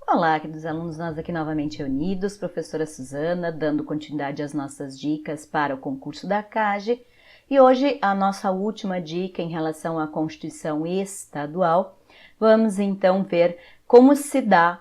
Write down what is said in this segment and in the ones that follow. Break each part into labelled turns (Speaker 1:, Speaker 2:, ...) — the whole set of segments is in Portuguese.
Speaker 1: Olá, queridos alunos, nós aqui novamente reunidos, professora Suzana, dando continuidade às nossas dicas para o concurso da CAGE. E hoje a nossa última dica em relação à Constituição Estadual. Vamos então ver como se dá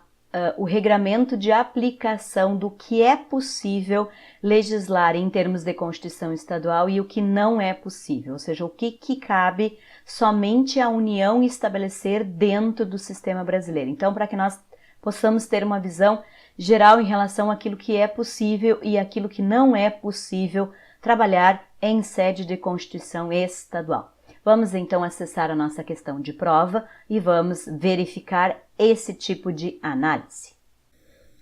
Speaker 1: o regramento de aplicação do que é possível legislar em termos de Constituição Estadual e o que não é possível, ou seja, o que cabe somente à União estabelecer dentro do sistema brasileiro. Então, para que nós possamos ter uma visão geral em relação àquilo que é possível e aquilo que não é possível trabalhar em sede de Constituição Estadual. Vamos então acessar a nossa questão de prova e vamos verificar esse tipo de análise.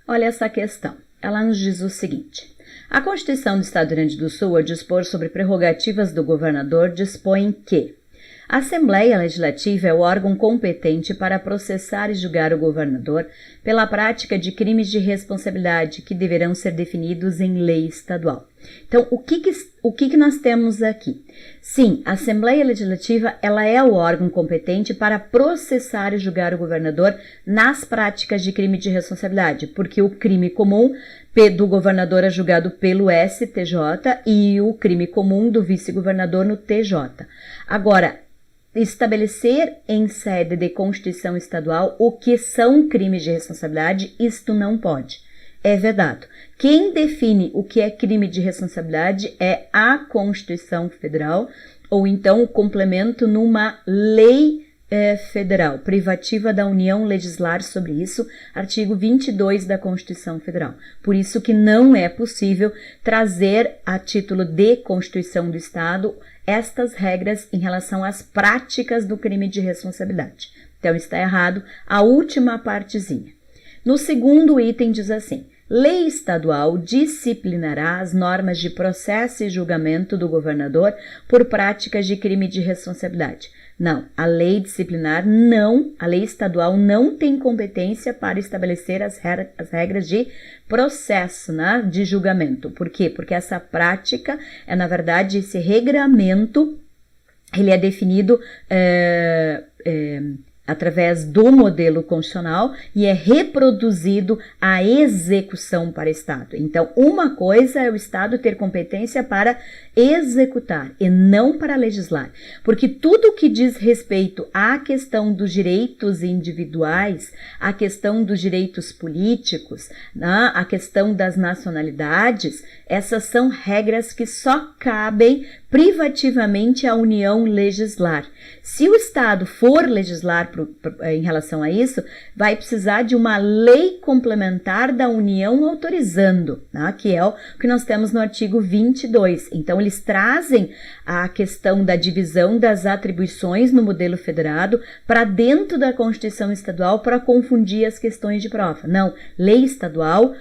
Speaker 1: Olha essa questão, ela nos diz o seguinte: a Constituição do Estado do Rio Grande do Sul, ao dispor sobre prerrogativas do governador, dispõe que a Assembleia Legislativa é o órgão competente para processar e julgar o governador pela prática de crimes de responsabilidade que deverão ser definidos em lei estadual. Então, o que nós temos aqui? Sim, a Assembleia Legislativa ela é o órgão competente para processar e julgar o governador nas práticas de crime de responsabilidade, porque o crime comum do governador é julgado pelo STJ e o crime comum do vice-governador no TJ. Agora, estabelecer em sede de Constituição Estadual o que são crimes de responsabilidade, isto não pode. É vedado. Quem define o que é crime de responsabilidade é a Constituição Federal, ou então o complemento numa lei federal, privativa da União legislar sobre isso, artigo 22 da Constituição Federal. Por isso que não é possível trazer a título de Constituição do Estado estas regras em relação às práticas do crime de responsabilidade. Então está errado a última partezinha. No segundo item diz assim: lei estadual disciplinará as normas de processo e julgamento do governador por práticas de crime de responsabilidade. Não, a lei disciplinar a lei estadual não tem competência para estabelecer as regras de processo, né, de julgamento. Por quê? Porque essa prática na verdade, esse regramento, ele é definido através do modelo constitucional e é reproduzido a execução para o Estado. Então, uma coisa é o Estado ter competência para executar e não para legislar, porque tudo que diz respeito à questão dos direitos individuais, à questão dos direitos políticos, né, à questão das nacionalidades, essas são regras que só cabem privativamente à União legislar. Se o Estado for legislar em relação a isso, vai precisar de uma lei complementar da União autorizando, né, que é o que nós temos no artigo 22. Então, eles trazem a questão da divisão das atribuições no modelo federado para dentro da Constituição Estadual para confundir as questões de prova. Não, lei estadual,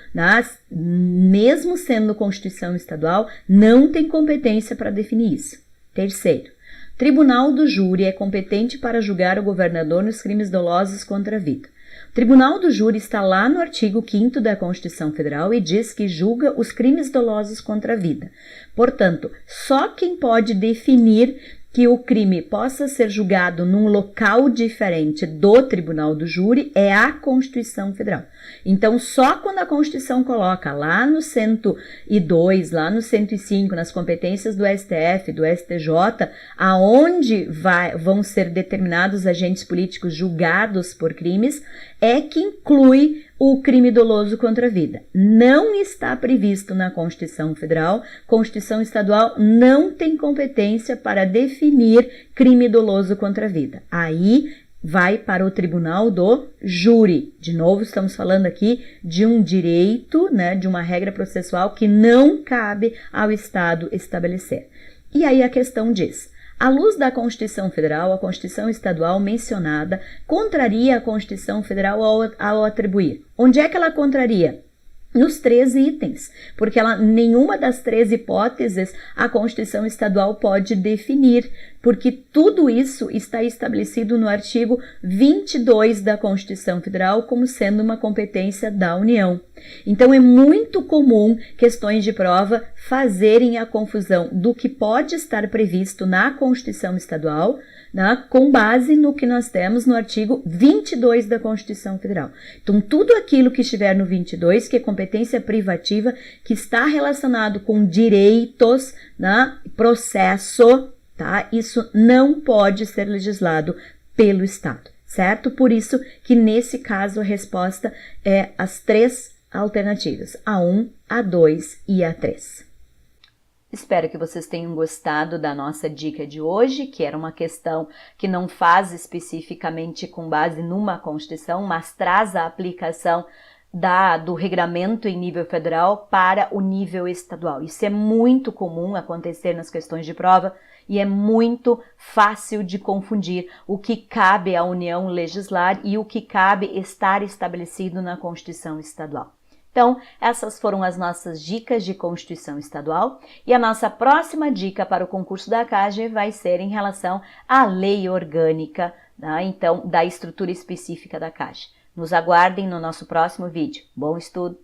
Speaker 1: mesmo sendo Constituição Estadual, não tem competência para definir isso. Terceiro, Tribunal do Júri é competente para julgar o governador nos crimes dolosos contra a vida. O Tribunal do Júri está lá no artigo 5º da Constituição Federal e diz que julga os crimes dolosos contra a vida. Portanto, só quem pode definir que o crime possa ser julgado num local diferente do Tribunal do Júri é a Constituição Federal. Então, só quando a Constituição coloca lá no 102, lá no 105, nas competências do STF, do STJ, aonde vão ser determinados agentes políticos julgados por crimes, é que inclui o crime doloso contra a vida. Não está previsto na Constituição Federal, Constituição Estadual não tem competência para definir crime doloso contra a vida. Aí vai para o Tribunal do Júri. De novo, estamos falando aqui de um direito, né, de uma regra processual que não cabe ao Estado estabelecer. E aí a questão diz: à luz da Constituição Federal, a Constituição Estadual mencionada contraria a Constituição Federal ao atribuir. Onde é que ela contraria? Nos 3 itens, porque nenhuma das 3 hipóteses a Constituição Estadual pode definir, porque tudo isso está estabelecido no artigo 22 da Constituição Federal como sendo uma competência da União. Então, é muito comum questões de prova fazerem a confusão do que pode estar previsto na Constituição Estadual né, com base no que nós temos no artigo 22 da Constituição Federal. Então, tudo aquilo que estiver no 22, que é competência privativa, que está relacionado com direitos, né, processo, tá? Isso não pode ser legislado pelo Estado, certo? Por isso que nesse caso a resposta é as 3 alternativas, a 1, a 2 e a 3. Espero que vocês tenham gostado da nossa dica de hoje, que era uma questão que não faz especificamente com base numa Constituição, mas traz a aplicação do regramento em nível federal para o nível estadual. Isso é muito comum acontecer nas questões de prova e é muito fácil de confundir o que cabe à União legislar e o que cabe estar estabelecido na Constituição estadual. Então, essas foram as nossas dicas de Constituição Estadual e a nossa próxima dica para o concurso da CAGE vai ser em relação à lei orgânica, né? Então, da estrutura específica da CAGE. Nos aguardem no nosso próximo vídeo. Bom estudo!